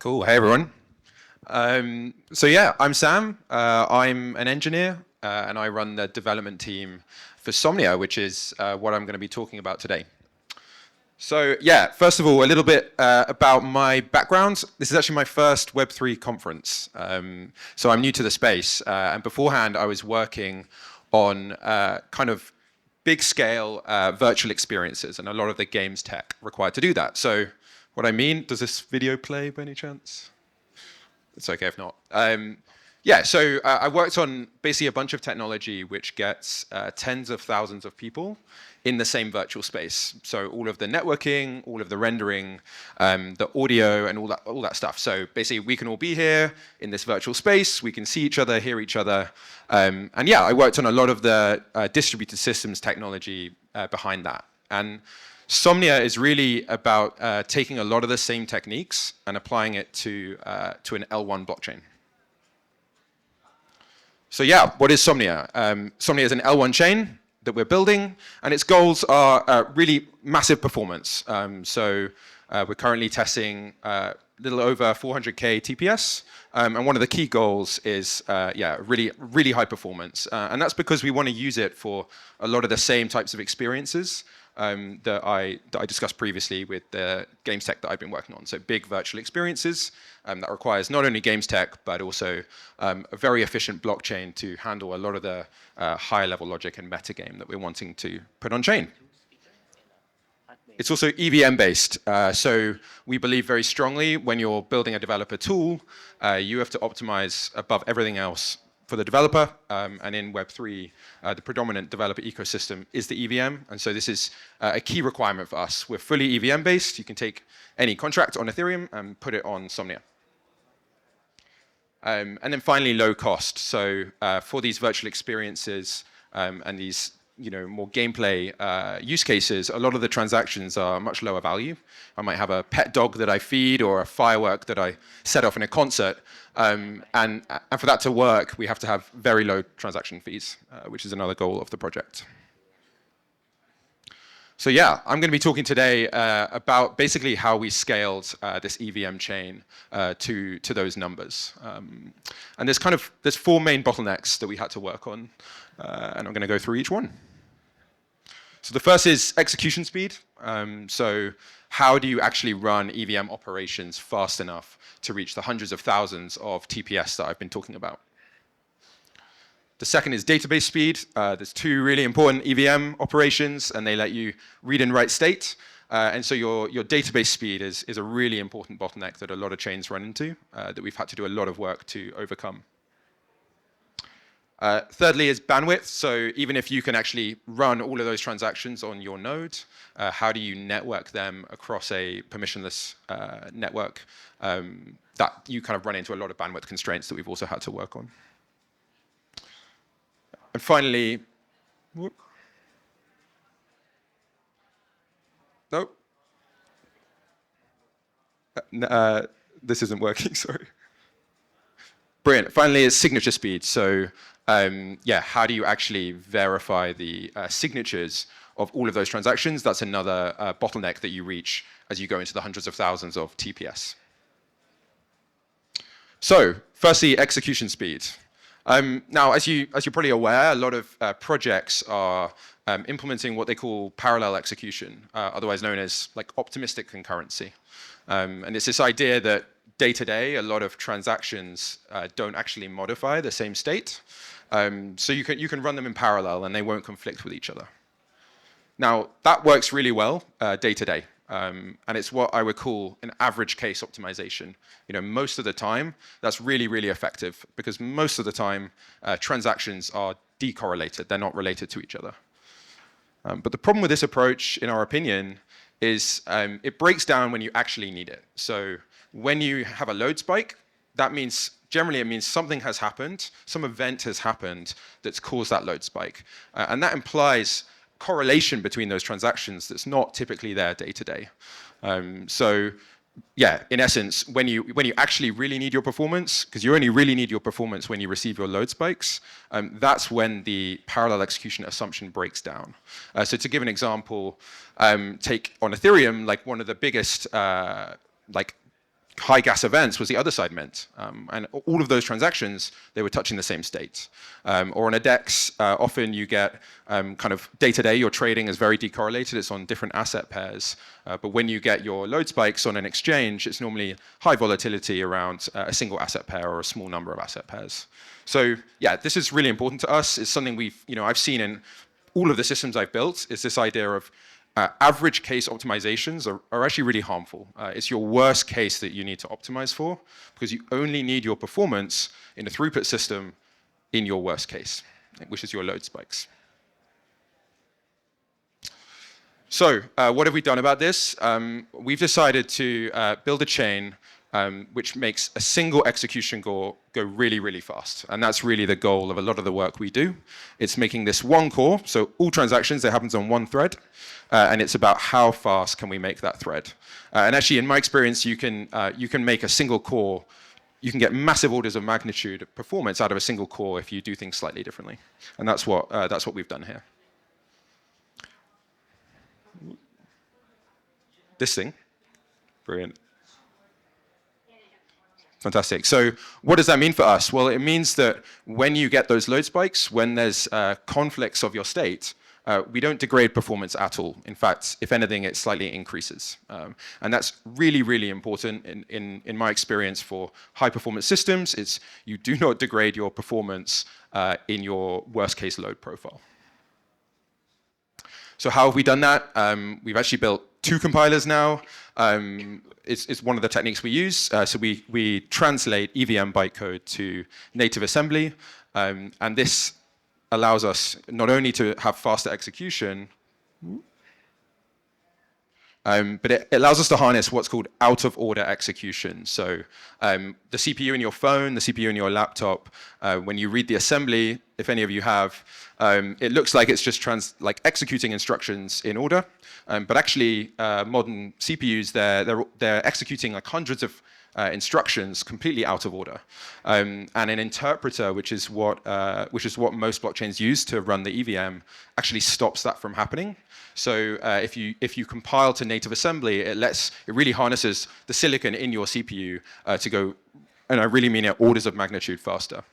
Cool. Hey, everyone. So yeah, I'm Sam. I'm an engineer, and I run the development team for Somnia, which is what I'm going to be talking about today. So yeah, first of all, a little bit about my background. This is actually my first Web3 conference. So I'm new to the space, and beforehand I was working on kind of big scale virtual experiences and a lot of the games tech required to do that. So what I mean, does this video play by any chance? It's okay if not. Yeah, so I worked on basically a bunch of technology which gets tens of thousands of people in the same virtual space. So all of the networking, all of the rendering, the audio, and all that stuff. So basically, we can all be here in this virtual space. We can see each other, hear each other, and yeah, I worked on a lot of the distributed systems technology behind that. And Somnia is really about taking a lot of the same techniques and applying it to an L1 blockchain. So yeah, what is Somnia? Somnia is an L1 chain that we're building, and its goals are really massive performance. So we're currently testing a little over 400K TPS, and one of the key goals is really high performance. And that's because we want to use it for a lot of the same types of experiences that I discussed previously with the games tech that I've been working on. So big virtual experiences that requires not only games tech, but also a very efficient blockchain to handle a lot of the higher level logic and metagame that we're wanting to put on chain. It's also EVM based. So we believe very strongly when you're building a developer tool, you have to optimize above everything else for the developer, and in Web3, the predominant developer ecosystem is the EVM, and so this is a key requirement for us. We're fully EVM based. You can take any contract on Ethereum and put it on Somnia. And then finally, low cost. So for these virtual experiences and these more gameplay use cases, a lot of the transactions are much lower value. I might have a pet dog that I feed or a firework that I set off in a concert. And for that to work, we have to have very low transaction fees, which is another goal of the project. So yeah, I'm going to be talking today about basically how we scaled this EVM chain to those numbers. And there's four main bottlenecks that we had to work on, and I'm going to go through each one. So the first is execution speed. So how do you actually run EVM operations fast enough to reach the hundreds of thousands of TPS that I've been talking about? The second is database speed. There's two really important EVM operations, and they let you read and write state. And so your database speed is a really important bottleneck that a lot of chains run into, that we've had to do a lot of work to overcome. Thirdly is bandwidth. So even if you can actually run all of those transactions on your node, how do you network them across a permissionless network? That you kind of run into a lot of bandwidth constraints that we've also had to work on. And finally, this isn't working, sorry. Brilliant. Finally is signature speed. So how do you actually verify the signatures of all of those transactions? That's another bottleneck that you reach as you go into the hundreds of thousands of TPS. So firstly, execution speed. Now, as you're probably aware, a lot of projects are implementing what they call parallel execution, otherwise known as like optimistic concurrency. And it's this idea that day to day, a lot of transactions don't actually modify the same state. So you can run them in parallel and they won't conflict with each other. Now, that works really well day to day. And it's what I would call an average case optimization. Most of the time, that's really, really effective because most of the time, transactions are decorrelated. They're not related to each other. But the problem with this approach, in our opinion, is it breaks down when you actually need it. So when you have a load spike, that means generally it means something has happened, some event has happened that's caused that load spike. And that implies correlation between those transactions that's not typically there day to day. So yeah, in essence, when you actually really need your performance, because you only really need your performance when you receive your load spikes, that's when the parallel execution assumption breaks down. So to give an example, take on Ethereum, like one of the biggest high gas events was the other side meant. And all of those transactions, they were touching the same state. Or on a DEX, often you get kind of day-to-day, your trading is very decorrelated. It's on different asset pairs. But when you get your load spikes on an exchange, it's normally high volatility around a single asset pair or a small number of asset pairs. So yeah, this is really important to us. It's something I've seen in all of the systems I've built, is this idea of average case optimizations are actually really harmful. It's your worst case that you need to optimize for, because you only need your performance in a throughput system in your worst case, which is your load spikes. So what have we done about this? We've decided to build a chain which makes a single execution go really, really fast. And that's really the goal of a lot of the work we do. It's making this one core, so all transactions, it happens on one thread, and it's about how fast can we make that thread. And actually, in my experience, you can make a single core, you can get massive orders of magnitude of performance out of a single core if you do things slightly differently. And that's what we've done here. This thing, brilliant. Fantastic. So what does that mean for us? Well, it means that when you get those load spikes, when there's conflicts of your state, we don't degrade performance at all. In fact, if anything, it slightly increases. And that's really, really important in my experience for high-performance systems. It's you do not degrade your performance in your worst-case load profile. So how have we done that? We've actually built 2 compilers now. It's one of the techniques we use. So we translate EVM bytecode to native assembly. And this allows us not only to have faster execution, but it allows us to harness what's called out-of-order execution. So the CPU in your phone, the CPU in your laptop, when you read the assembly, if any of you have, it looks like it's just executing instructions in order. But actually, modern CPUs, they're executing like hundreds of instructions completely out of order. And an interpreter, which is what most blockchains use to run the EVM, actually stops that from happening. So if you compile to native assembly, it really harnesses the silicon in your CPU to go, and I really mean it, orders of magnitude faster.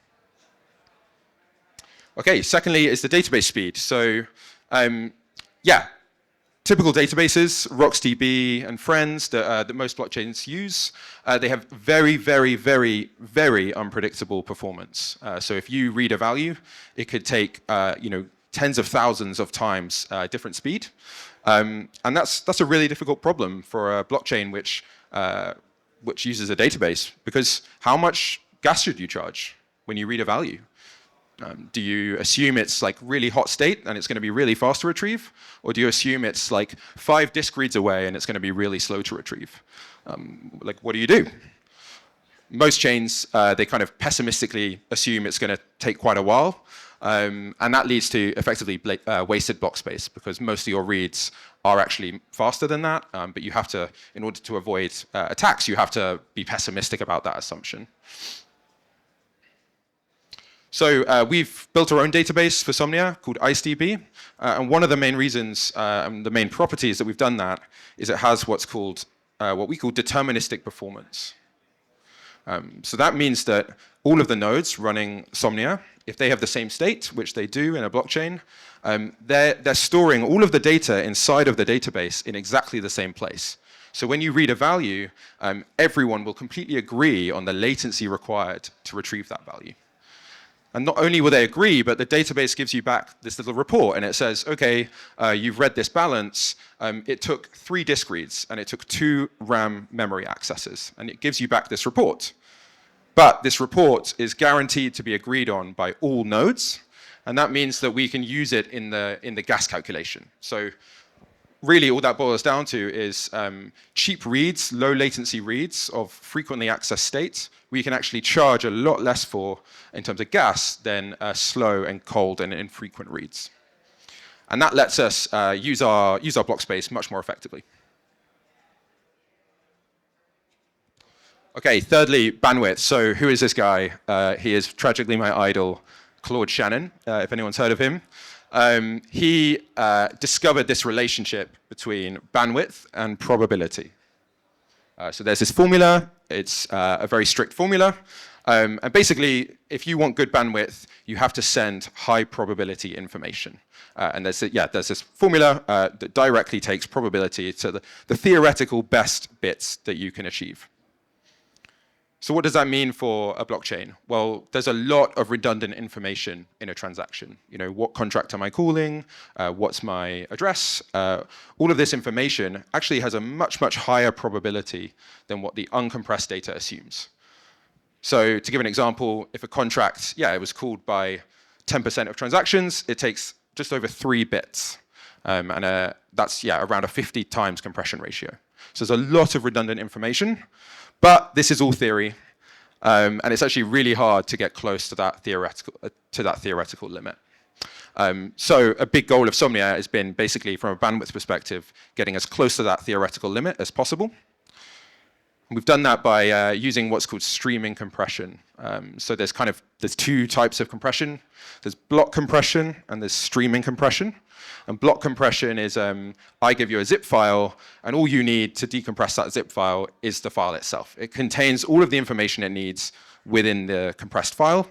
Okay, secondly is the database speed. So yeah, typical databases, RocksDB and friends that most blockchains use, they have very, very, very, very unpredictable performance. So if you read a value, it could take tens of thousands of times different speed, and that's a really difficult problem for a blockchain which uses a database, because how much gas should you charge when you read a value? Do you assume it's like really hot state and it's going to be really fast to retrieve? Or do you assume it's like 5 disk reads away and it's going to be really slow to retrieve? What do you do? Most chains, they kind of pessimistically assume it's going to take quite a while. And that leads to effectively wasted block space, because most of your reads are actually faster than that. But you have to, in order to avoid attacks, you have to be pessimistic about that assumption. So we've built our own database for Somnia called IceDB. And one of the main reasons, the main properties that we've done that, is it has what we call deterministic performance. So that means that all of the nodes running Somnia, if they have the same state, which they do in a blockchain, they're storing all of the data inside of the database in exactly the same place. So when you read a value, everyone will completely agree on the latency required to retrieve that value. And not only will they agree, but the database gives you back this little report, and it says, okay, you've read this balance. It took 3 disk reads, and it took 2 RAM memory accesses, and it gives you back this report. But this report is guaranteed to be agreed on by all nodes, and that means that we can use it in the gas calculation. So really, all that boils down to is cheap reads, low latency reads of frequently accessed states, we can actually charge a lot less for in terms of gas than slow and cold and infrequent reads. And that lets us use our block space much more effectively. Okay, thirdly, bandwidth. So who is this guy? He is tragically my idol, Claude Shannon, if anyone's heard of him. He discovered this relationship between bandwidth and probability. So there's this formula. It's a very strict formula. And basically, if you want good bandwidth, you have to send high probability information. And there's this formula that directly takes probability to the theoretical best bits that you can achieve. So what does that mean for a blockchain? Well, there's a lot of redundant information in a transaction. You know, what contract am I calling? What's my address? All of this information actually has a much, much higher probability than what the uncompressed data assumes. So to give an example, if a contract, it was called by 10% of transactions, it takes just over 3 bits. And that's around a 50 times compression ratio. So there's a lot of redundant information. But this is all theory, and it's actually really hard to get close to that theoretical limit. So a big goal of Somnia has been basically, from a bandwidth perspective, getting as close to that theoretical limit as possible. And we've done that by using what's called streaming compression. So there's 2 types of compression. There's block compression and there's streaming compression. And block compression is I give you a zip file, and all you need to decompress that zip file is the file itself. It contains all of the information it needs within the compressed file.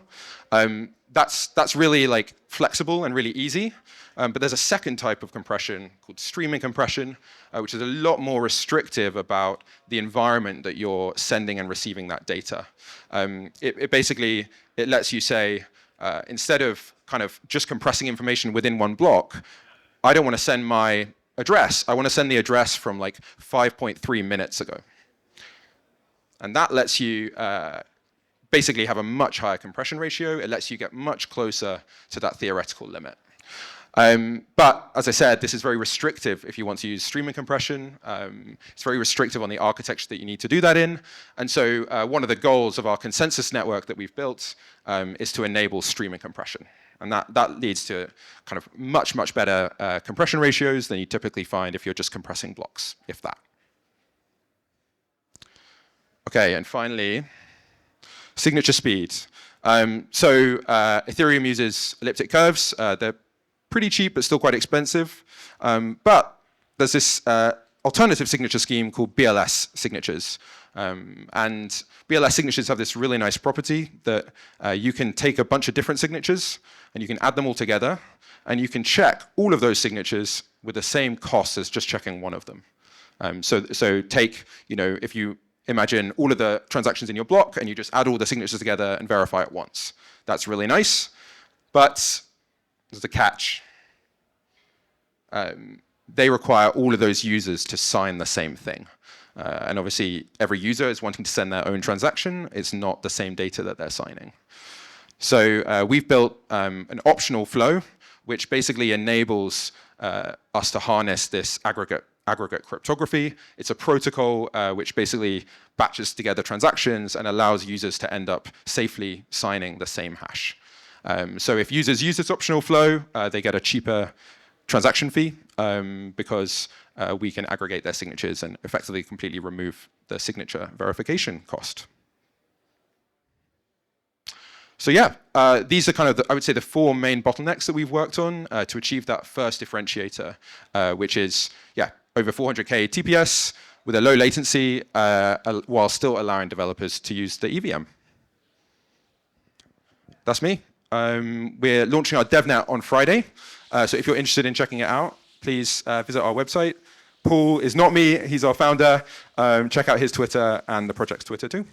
That's really flexible and really easy. But there's a second type of compression called streaming compression, which is a lot more restrictive about the environment that you're sending and receiving that data. It basically lets you say, instead of just compressing information within one block, I don't want to send my address. I want to send the address from 5.3 minutes ago. And that lets you basically have a much higher compression ratio. It lets you get much closer to that theoretical limit. But as I said, this is very restrictive if you want to use streaming compression. It's very restrictive on the architecture that you need to do that in. And so one of the goals of our consensus network that we've built is to enable streaming compression. And that leads to much, much better compression ratios than you typically find if you're just compressing blocks, if that. Okay, and finally, signature speed. So Ethereum uses elliptic curves. They're pretty cheap, but still quite expensive. But there's this alternative signature scheme called BLS signatures. And BLS signatures have this really nice property that you can take a bunch of different signatures and you can add them all together, and you can check all of those signatures with the same cost as just checking one of them. So take, if you imagine all of the transactions in your block and you just add all the signatures together and verify it once. That's really nice, but there's a catch. They require all of those users to sign the same thing. And obviously, every user is wanting to send their own transaction. It's not the same data that they're signing. So we've built an optional flow, which basically enables us to harness this aggregate cryptography. It's a protocol which basically batches together transactions and allows users to end up safely signing the same hash. So if users use this optional flow, they get a cheaper transaction fee because we can aggregate their signatures and effectively completely remove the signature verification cost. So these are I would say, the 4 main bottlenecks that we've worked on to achieve that first differentiator, which is over 400K TPS with a low latency while still allowing developers to use the EVM. That's me. We're launching our DevNet on Friday. So if you're interested in checking it out, please visit our website. Paul is not me, he's our founder. Check out his Twitter and the project's Twitter too.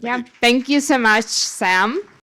Yeah, thank you so much, Sam.